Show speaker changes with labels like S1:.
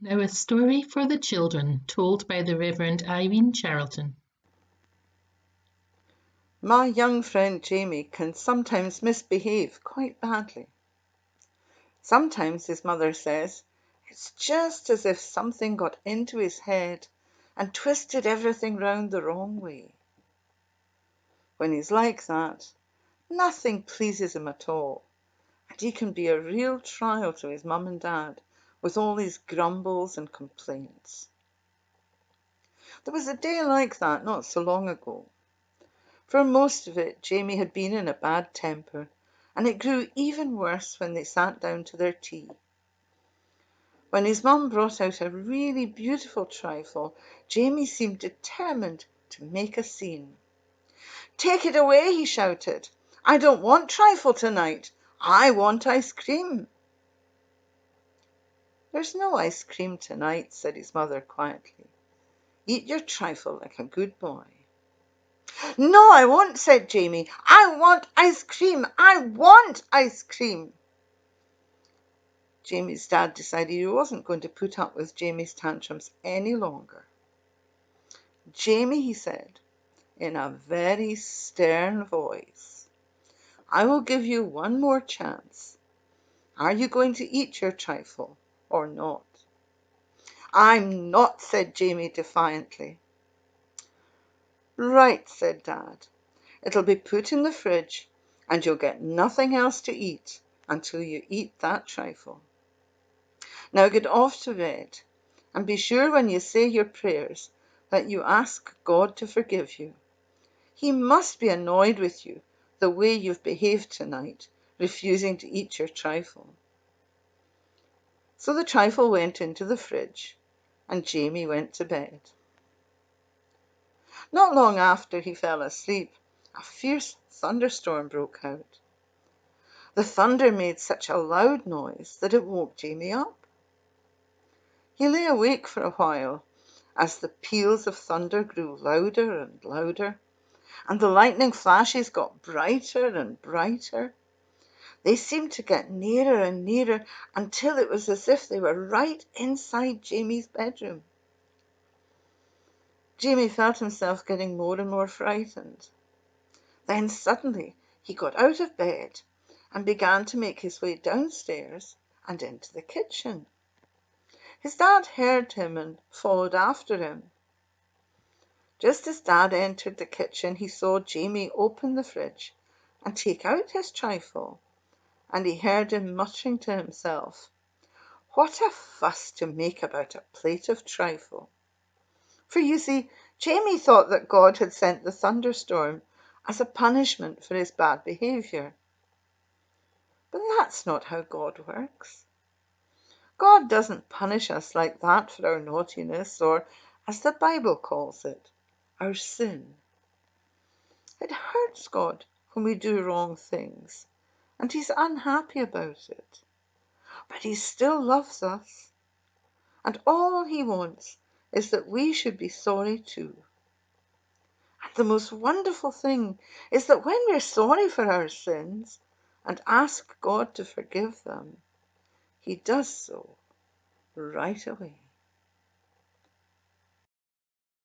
S1: Now a story for the children told by the Reverend Irene Charlton.
S2: My young friend Jamie can sometimes misbehave quite badly. Sometimes, his mother says, it's just as if something got into his head and twisted everything round the wrong way. When he's like that, nothing pleases him at all, and he can be a real trial to his mum and dad with all his grumbles and complaints. There was a day like that not so long ago. For most of it, Jamie had been in a bad temper, and it grew even worse when they sat down to their tea. When his mum brought out a really beautiful trifle, Jamie seemed determined to make a scene. "Take it away," he shouted. "I don't want trifle tonight. I want ice cream." "There's no ice cream tonight," said his mother quietly. "Eat your trifle like a good boy." "No, I won't," said Jamie. "I want ice cream. I want ice cream." Jamie's dad decided he wasn't going to put up with Jamie's tantrums any longer. "Jamie," he said, in a very stern voice, "I will give you one more chance. Are you going to eat your trifle or not?" "I'm not," said Jamie defiantly. "Right," said Dad. "It'll be put in the fridge, and you'll get nothing else to eat until you eat that trifle. Now get off to bed, and be sure when you say your prayers that you ask God to forgive you. He must be annoyed with you the way you've behaved tonight, refusing to eat your trifle." So the trifle went into the fridge, and Jamie went to bed. Not long after he fell asleep, a fierce thunderstorm broke out. The thunder made such a loud noise that it woke Jamie up. He lay awake for a while as the peals of thunder grew louder and louder, and the lightning flashes got brighter and brighter. They seemed to get nearer and nearer until it was as if they were right inside Jamie's bedroom. Jamie felt himself getting more and more frightened. Then suddenly he got out of bed and began to make his way downstairs and into the kitchen. His dad heard him and followed after him. Just as Dad entered the kitchen, he saw Jamie open the fridge and take out his trifle, and he heard him muttering to himself, "What a fuss to make about a plate of trifle." For you see, Jamie thought that God had sent the thunderstorm as a punishment for his bad behavior. But that's not how God works. God doesn't punish us like that for our naughtiness, or, as the Bible calls it, our sin. It hurts God when we do wrong things, and he's unhappy about it. But he still loves us, and all he wants is that we should be sorry too. And the most wonderful thing is that when we're sorry for our sins and ask God to forgive them, he does so right away.